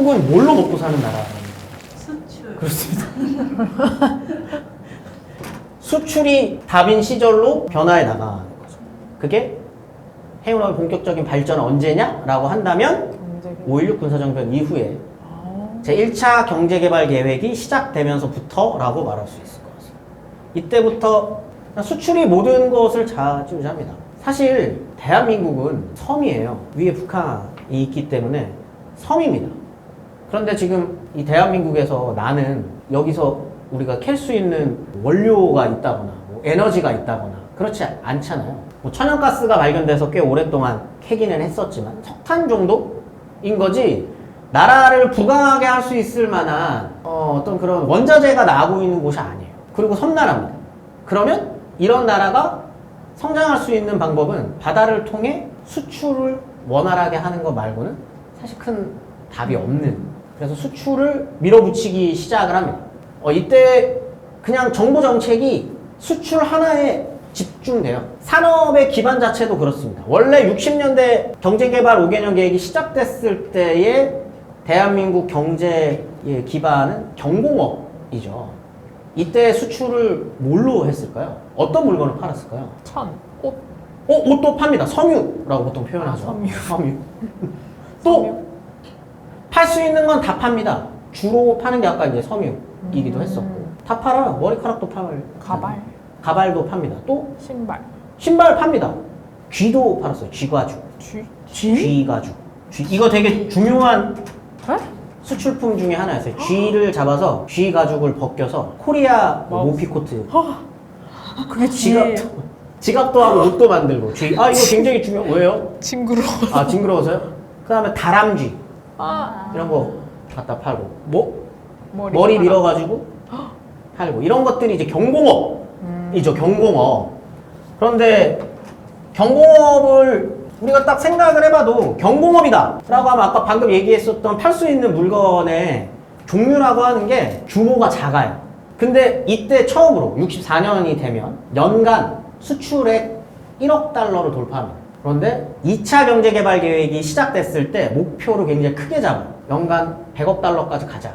대한민국은 뭘로 먹고 사는 나라라는 수출. 그렇습니다. 수출이 답인 시절로 변화해 나가는 거죠. 그게 해운업의 본격적인 발전은 언제냐라고 한다면 5.16 군사정변 이후에 제1차 경제개발 계획이 시작되면서부터라고 말할 수 있을 것 같습니다. 이때부터 수출이 모든 것을 좌지우지합니다. 사실 대한민국은 섬이에요. 위에 북한이 있기 때문에 섬입니다. 그런데 지금 이 대한민국에서 나는 여기서 우리가 캘 수 있는 원료가 있다거나 뭐 에너지가 있다거나 그렇지 않잖아요. 뭐 천연가스가 발견돼서 꽤 오랫동안 캐기는 했었지만 석탄 정도인 거지 나라를 부강하게 할 수 있을 만한 어떤 그런 원자재가 나오고 있는 곳이 아니에요. 그리고 섬나라입니다. 그러면 이런 나라가 성장할 수 있는 방법은 바다를 통해 수출을 원활하게 하는 것 말고는 사실 큰 답이 없는, 그래서 수출을 밀어붙이기 시작을 합니다. 이때 그냥 정부 정책이 수출 하나에 집중돼요. 산업의 기반 자체도 그렇습니다. 원래 60년대 경제개발 5개년 계획이 시작됐을 때의 대한민국 경제의 기반은 경공업이죠. 이때 수출을 뭘로 했을까요? 어떤 물건을 팔았을까요? 천, 옷. 옷도 팝니다. 섬유라고 보통 표현하죠. 섬유. 또 팔 수 있는 건 다 팝니다. 주로 파는 게 아까 이제 섬유이기도 했었고 다 팔아요. 머리카락도 팔아요. 가발도 팝니다. 또 신발 팝니다. 쥐도 팔았어요. 쥐가죽. 쥐가죽. 이거 되게 중요한 수출품 중에 하나였어요. 쥐를 잡아서 쥐 가죽을 벗겨서 코리아 모피코트. 그게 쥐예요. 지갑도 하고 옷도 만들고 이거 굉장히 중요. 왜요? 징그러워. 징그러워서요? 그 다음에 다람쥐 이런 거 갖다 팔고 머리 밀어가지고 팔고 이런 것들이 이제 경공업이죠. 경공업. 그런데 경공업을 우리가 딱 생각을 해봐도 경공업이다 라고 하면 아까 방금 얘기했었던 팔 수 있는 물건의 종류라고 하는 게 규모가 작아요. 근데 이때 처음으로 64년이 되면 연간 수출액 1억 달러를 돌파합니다. 그런데 2차 경제개발 계획이 시작됐을 때 목표를 굉장히 크게 잡아요. 연간 100억 달러까지 가자.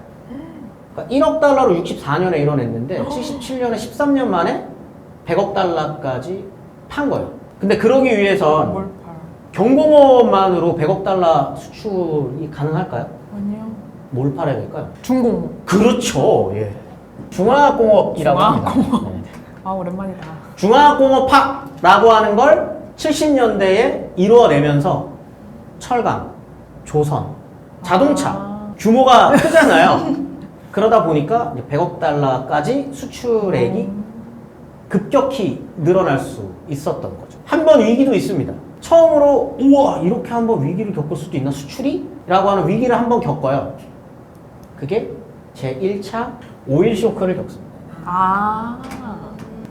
그러니까 1억 달러로 64년에 이뤄냈는데 77년에 13년 만에 100억 달러까지 판 거예요. 근데 그러기 위해선 경공업만으로 100억 달러 수출이 가능할까요? 아니요. 뭘 팔아야 될까요? 중공업. 그렇죠. 예. 중화학공업이라고 합니다. 네. 오랜만이다. 중화학공업화라고 하는 걸 70년대에 이루어내면서 철강, 조선, 자동차 규모가 크잖아요. 그러다 보니까 100억 달러까지 수출액이 급격히 늘어날 수 있었던 거죠. 한 번 위기도 있습니다. 처음으로 우와 이렇게 한번 위기를 겪을 수도 있나 수출이? 라고 하는 위기를 한번 겪어요. 그게 제1차 오일 쇼크를 겪습니다.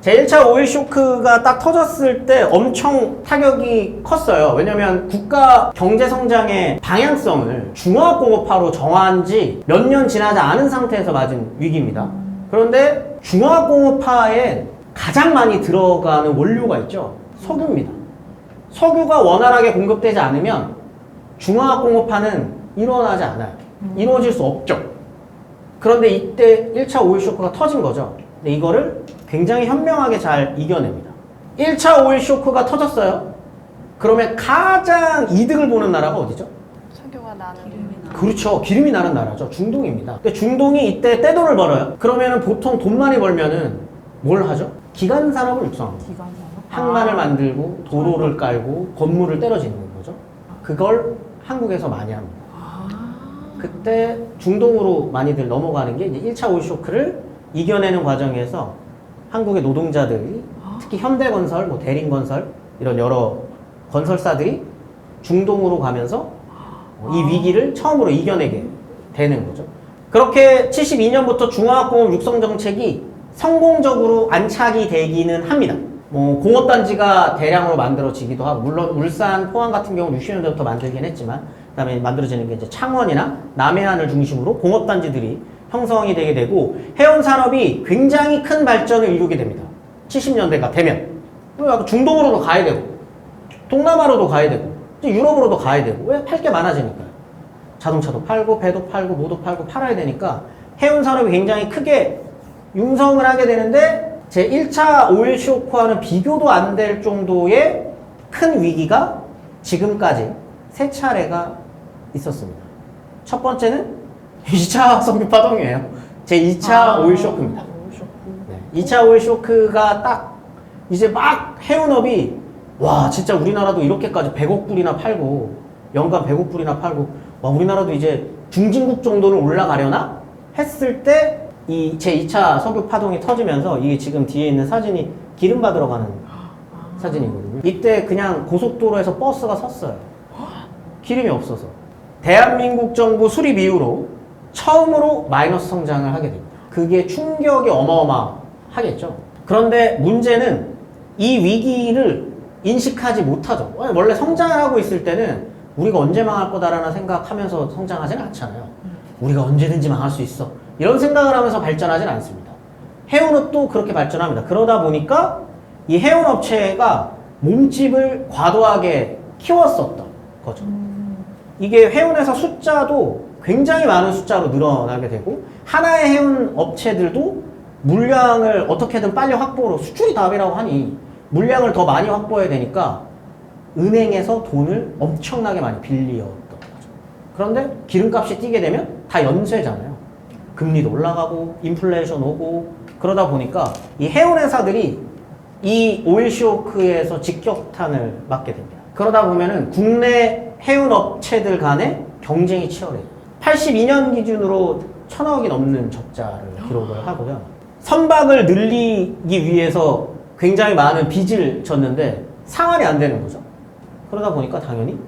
제1차 오일 쇼크가 딱 터졌을 때 엄청 타격이 컸어요. 왜냐면 국가 경제 성장의 방향성을 중화학공업화로 정한 지 몇 년 지나지 않은 상태에서 맞은 위기입니다. 그런데 중화학공업화에 가장 많이 들어가는 원료가 있죠. 석유입니다. 석유가 원활하게 공급되지 않으면 중화학공업화는 일어나지 않아요. 이루어질 수 없죠. 그런데 이때 1차 오일 쇼크가 터진 거죠. 근데 이거를 굉장히 현명하게 잘 이겨냅니다. 1차 오일 쇼크가 터졌어요. 그러면 가장 이득을 보는 나라가 어디죠? 석유가 나는 그렇죠. 기름이 나는 나라죠. 중동입니다. 근데 중동이 이때 떼돈을 벌어요. 그러면은 보통 돈 많이 벌면은 뭘 하죠? 기간 산업을 육성합니다. 항만을 만들고 도로를 깔고 건물을 때려 짓는 거죠. 그걸 한국에서 많이 합니다. 그때 중동으로 많이들 넘어가는 게 이제 1차 오일 쇼크를 이겨내는 과정에서 한국의 노동자들이 특히 현대건설, 뭐 대림건설 이런 여러 건설사들이 중동으로 가면서 이 위기를 처음으로 이겨내게 되는 거죠. 그렇게 72년부터 중화학공업 육성 정책이 성공적으로 안착이 되기는 합니다. 뭐 공업단지가 대량으로 만들어지기도 하고, 물론 울산, 포항 같은 경우는 60년대부터 만들긴 했지만 그다음에 만들어지는 게 이제 창원이나 남해안을 중심으로 공업단지들이 형성이 되게 되고 해운 산업이 굉장히 큰 발전을 이루게 됩니다. 70년대가 되면 중동으로도 가야 되고 동남아로도 가야 되고 유럽으로도 가야 되고 왜? 팔 게 많아지니까요. 자동차도 팔고 배도 팔고 뭐도 팔고 팔아야 되니까 해운 산업이 굉장히 크게 융성을 하게 되는데 제 1차 오일 쇼크와는 비교도 안 될 정도의 큰 위기가 지금까지 3차례가 있었습니다. 첫 번째는 2차 석유 파동이에요. 제 2차 오일 쇼크입니다. 오일 쇼크. 네, 2차 오일 쇼크가 딱 이제 막 해운업이 와 진짜 우리나라도 이렇게까지 100억 불이나 팔고 연간 100억 불이나 팔고 와 우리나라도 이제 중진국 정도는 올라가려나 했을 때 이 제 2차 석유 파동이 터지면서 이게 지금 뒤에 있는 사진이 기름 받으러 가는 사진이거든요. 이때 그냥 고속도로에서 버스가 섰어요. 기름이 없어서. 대한민국 정부 수립 이후로 처음으로 마이너스 성장을 하게 됩니다. 그게 충격이 어마어마하겠죠. 그런데 문제는 이 위기를 인식하지 못하죠. 원래 성장을 하고 있을 때는 우리가 언제 망할 거다라는 생각하면서 성장하지는 않잖아요. 우리가 언제든지 망할 수 있어. 이런 생각을 하면서 발전하지는 않습니다. 해운업도 그렇게 발전합니다. 그러다 보니까 이 해운업체가 몸집을 과도하게 키웠었던 거죠. 이게 해운회사 숫자도 굉장히 많은 숫자로 늘어나게 되고 하나의 해운업체들도 물량을 어떻게든 빨리 확보로 수출이 답이라고 하니 물량을 더 많이 확보해야 되니까 은행에서 돈을 엄청나게 많이 빌리었던 거죠. 그런데 기름값이 뛰게 되면 다 연쇄잖아요. 금리도 올라가고 인플레이션 오고 그러다 보니까 이 해운회사들이 이 오일 쇼크에서 직격탄을 맞게 됩니다. 그러다 보면은 국내 해운업체들 간의 경쟁이 치열해요. 82년 기준으로 1,000억이 넘는 적자를 기록을 하고요. 선박을 늘리기 위해서 굉장히 많은 빚을 졌는데 상환이 안 되는 거죠. 그러다 보니까 당연히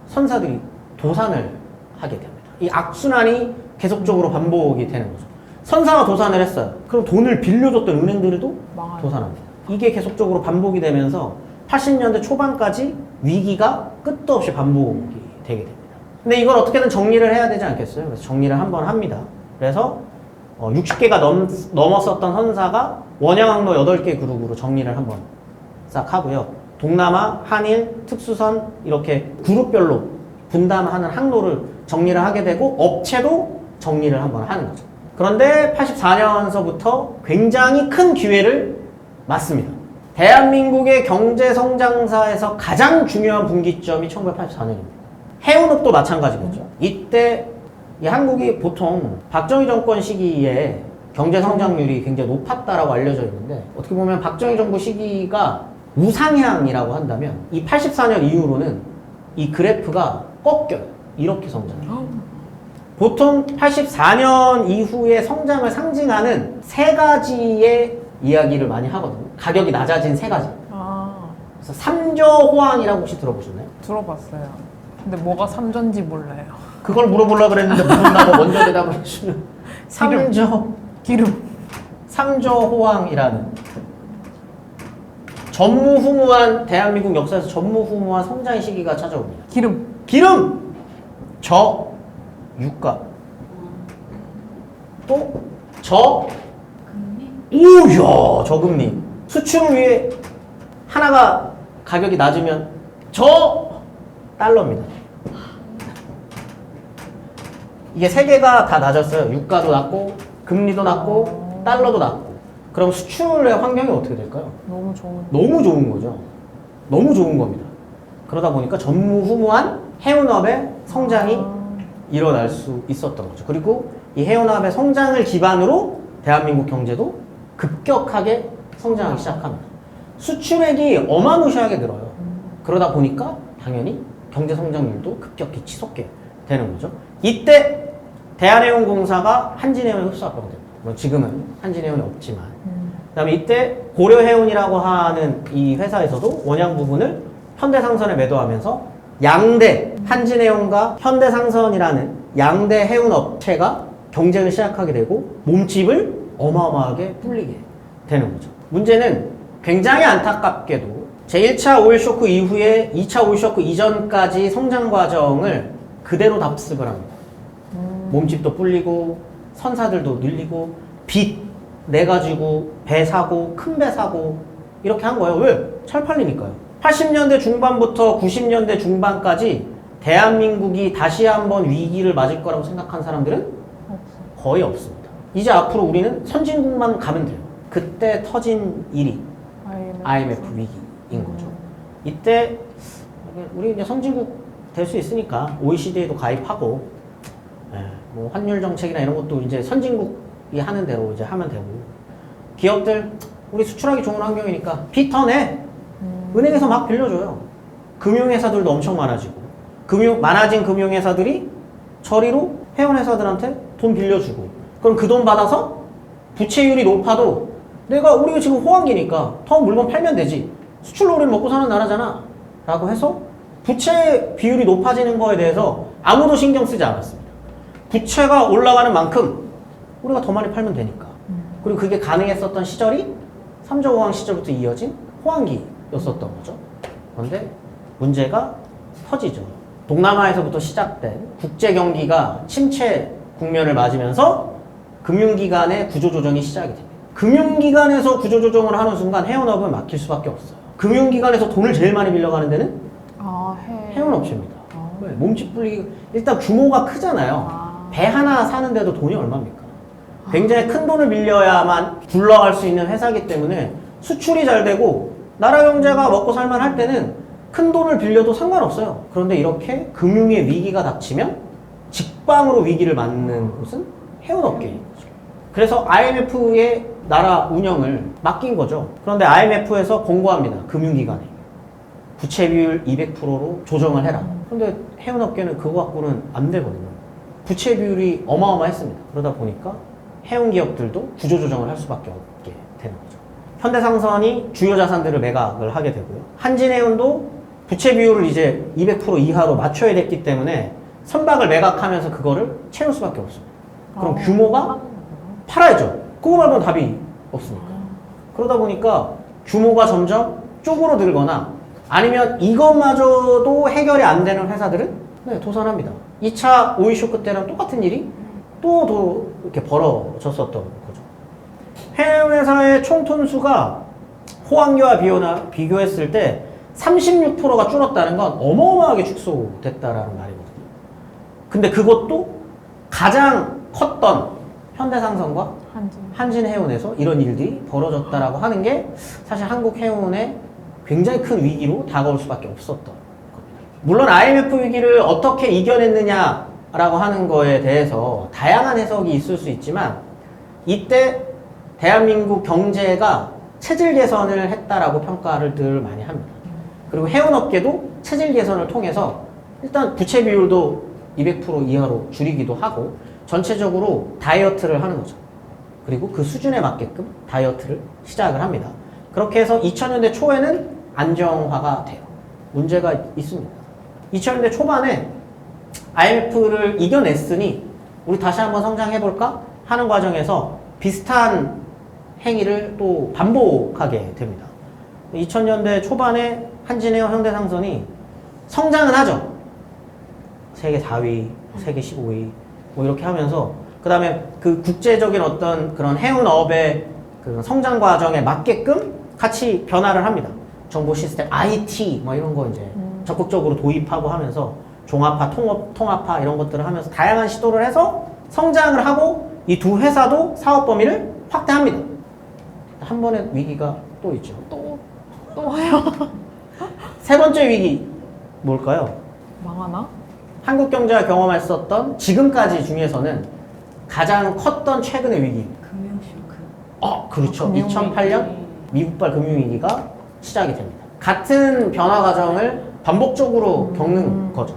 선사들이 도산을 하게 됩니다. 이 악순환이 계속적으로 반복이 되는 거죠. 선사가 도산을 했어요. 그럼 돈을 빌려줬던 은행들도 망하죠. 도산합니다. 이게 계속적으로 반복이 되면서 80년대 초반까지 위기가 끝도 없이 반복이 되게 됩니다. 근데 이걸 어떻게든 정리를 해야 되지 않겠어요? 그래서 정리를 한번 합니다. 그래서 60개가 넘었었던 선사가 원양항로 8개 그룹으로 정리를 한번 싹 하고요. 동남아, 한일, 특수선 이렇게 그룹별로 분담하는 항로를 정리를 하게 되고 업체도 정리를 한번 하는 거죠. 그런데 84년서부터 굉장히 큰 기회를 맞습니다. 대한민국의 경제성장사에서 가장 중요한 분기점이 1984년입니다. 해운업도 마찬가지겠죠. 이때 이 한국이 보통 박정희 정권 시기에 경제성장률이 굉장히 높았다라고 알려져 있는데 어떻게 보면 박정희 정부 시기가 우상향이라고 한다면 이 84년 이후로는 이 그래프가 꺾여요. 이렇게 성장해요. 보통 84년 이후의 성장을 상징하는 3가지의 이야기를 많이 하거든요. 가격이 낮아진 3가지. 그래서 삼저호황이라고 혹시 들어보셨나요? 들어봤어요. 근데 뭐가 삼전지 몰라요. 그걸 물어보려고 그랬는데 물어본다고 먼저 대답을 해주면 기름. 삼저호황이라는 전무후무한 대한민국 역사에서 전무후무한 성장의 시기가 찾아옵니다. 기름! 유가 또 오야 저금리 수출을 위해 하나가 가격이 낮으면 달러입니다. 이게 3개가 다 낮았어요. 유가도 낮고 금리도 낮고 달러도 낮고 그럼 수출의 환경이 어떻게 될까요? 너무 좋은 거죠. 너무 좋은 겁니다. 그러다 보니까 전무후무한 해운업의 성장이 일어날 수 있었던 거죠. 그리고 이 해운업의 성장을 기반으로 대한민국 경제도 급격하게 성장하기 시작합니다. 수출액이 어마무시하게 늘어요. 그러다 보니까 당연히 경제 성장률도 급격히 치솟게 되는 거죠. 이때 대한해운공사가 한진해운에 흡수합병 됩니다. 물론 지금은 한진해운이 없지만 그다음에 이때 고려해운이라고 하는 이 회사에서도 원양 부분을 현대상선에 매도하면서 양대 한진해운과 현대상선이라는 양대 해운업체가 경쟁을 시작하게 되고 몸집을 어마어마하게 불리게 되는 거죠. 문제는 굉장히 안타깝게도 제1차 오일 쇼크 이후에 2차 오일 쇼크 이전까지 성장 과정을 그대로 답습을 합니다. 몸집도 불리고 선사들도 늘리고 빚 내가지고 배 사고 큰 배 사고 이렇게 한 거예요. 왜? 잘 팔리니까요. 80년대 중반부터 90년대 중반까지 대한민국이 다시 한번 위기를 맞을 거라고 생각한 사람들은 거의 없습니다. 이제 앞으로 우리는 선진국만 가면 돼요. 그때 터진 일이 IMF 위기인 거죠. 이때 우리 이제 선진국 될 수 있으니까 OECD에도 가입하고, 뭐 환율 정책이나 이런 것도 이제 선진국이 하는 대로 이제 하면 되고, 기업들 우리 수출하기 좋은 환경이니까 피터네 은행에서 막 빌려줘요. 금융회사들도 엄청 많아지고, 많아진 금융회사들이 저리로 회원회사들한테 돈 빌려주고, 그럼 그 돈 받아서 부채율이 높아도 우리가 지금 호황기니까 더 물건 팔면 되지. 수출로 우리는 먹고 사는 나라잖아. 라고 해서 부채 비율이 높아지는 거에 대해서 아무도 신경 쓰지 않았습니다. 부채가 올라가는 만큼 우리가 더 많이 팔면 되니까. 그리고 그게 가능했었던 시절이 삼조호황 시절부터 이어진 호황기였었던 거죠. 그런데 문제가 터지죠. 동남아에서부터 시작된 국제경기가 침체 국면을 맞으면서 금융기관의 구조조정이 시작이 됩니다. 금융기관에서 구조조정을 하는 순간 해운업은 막힐 수밖에 없어요. 금융기관에서 돈을 제일 많이 빌려가는 데는 해운업체입니다. 왜? 몸집 불리기, 일단 규모가 크잖아요. 배 하나 사는데도 돈이 얼마입니까? 굉장히 큰 돈을 빌려야만 굴러갈 수 있는 회사이기 때문에 수출이 잘 되고 나라 경제가 먹고 살만 할 때는 큰 돈을 빌려도 상관없어요. 그런데 이렇게 금융의 위기가 닥치면 직방으로 위기를 맞는 곳은 해운업계인 거죠. 그래서 IMF의 나라 운영을 맡긴 거죠. 그런데 IMF에서 공고합니다. 금융기관에. 부채 비율 200%로 조정을 해라. 그런데 해운업계는 그거 갖고는 안 되거든요. 부채 비율이 어마어마했습니다. 그러다 보니까 해운 기업들도 구조조정을 할 수밖에 없게 되는 거죠. 현대상선이 주요 자산들을 매각을 하게 되고요. 한진해운도 부채 비율을 이제 200% 이하로 맞춰야 됐기 때문에 선박을 매각하면서 그거를 채울 수밖에 없습니다. 그럼 규모가 팔아야죠. 그거 말고는 답이 없으니까. 그러다 보니까 규모가 점점 쪼그러들거나 아니면 이것마저도 해결이 안 되는 회사들은 도산합니다. 2차 오일 쇼크 때랑 똑같은 일이 또 이렇게 벌어졌었던 거죠. 해외 회사의 총 톤수가 호황기와 비교했을 때 36%가 줄었다는 건 어마어마하게 축소됐다라는 말이거든요. 근데 그것도 가장 컸던 현대상선과 한진해운에서 이런 일들이 벌어졌다라고 하는 게 사실 한국 해운의 굉장히 큰 위기로 다가올 수밖에 없었던 겁니다. 물론 IMF 위기를 어떻게 이겨냈느냐라고 하는 거에 대해서 다양한 해석이 있을 수 있지만 이때 대한민국 경제가 체질 개선을 했다라고 평가를 늘 많이 합니다. 그리고 해운업계도 체질 개선을 통해서 일단 부채 비율도 200% 이하로 줄이기도 하고 전체적으로 다이어트를 하는 거죠. 그리고 그 수준에 맞게끔 다이어트를 시작을 합니다. 그렇게 해서 2000년대 초에는 안정화가 돼요. 문제가 있습니다. 2000년대 초반에 IMF를 이겨냈으니 우리 다시 한번 성장해볼까 하는 과정에서 비슷한 행위를 또 반복하게 됩니다. 2000년대 초반에 한진해운 현대상선이 성장은 하죠. 세계 4위, 세계 15위 뭐 이렇게 하면서 그 다음에 그 국제적인 어떤 그런 해운업의 그 성장 과정에 맞게끔 같이 변화를 합니다. 정보 시스템, IT 뭐 이런 거 이제 적극적으로 도입하고 하면서 종합화, 통합화 이런 것들을 하면서 다양한 시도를 해서 성장을 하고 이 두 회사도 사업 범위를 확대합니다. 한 번의 위기가 또 있죠. 또요? 세 번째 위기 뭘까요? 망하나? 한국 경제가 경험했었던 지금까지 중에서는 가장 컸던 최근의 위기. 금융쇼크. 그렇죠. 금융위기. 2008년 미국발 금융위기가 시작이 됩니다. 같은 변화 과정을 반복적으로 겪는 거죠.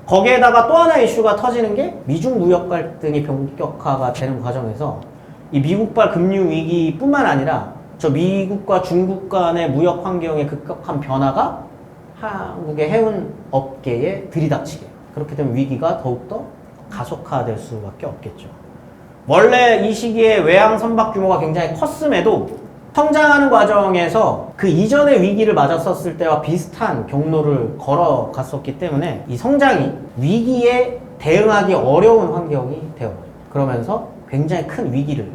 거기에다가 또 하나의 이슈가 터지는 게 미중 무역 갈등이 본격화가 되는 과정에서 이 미국발 금융위기뿐만 아니라 저 미국과 중국 간의 무역 환경의 급격한 변화가 한국의 해운업계에 들이닥치게 그렇게 되면 위기가 더욱더 가속화될 수밖에 없겠죠. 원래 이 시기에 외항 선박 규모가 굉장히 컸음에도 성장하는 과정에서 그 이전의 위기를 맞았었을 때와 비슷한 경로를 걸어갔었기 때문에 이 성장이 위기에 대응하기 어려운 환경이 되어버려요. 그러면서 굉장히 큰 위기를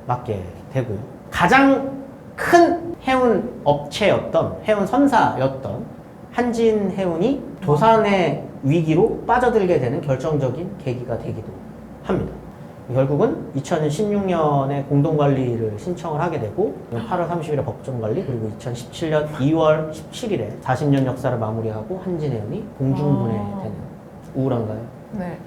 맞게 되고요. 가장 큰 해운 업체였던 해운 선사였던 한진해운이 도산에 위기로 빠져들게 되는 결정적인 계기가 되기도 합니다. 결국은 2016년에 공동관리를 신청을 하게 되고 8월 30일에 법정관리 그리고 2017년 2월 17일에 40년 역사를 마무리하고 한진해운이 공중분해되는 우울한가요? 네.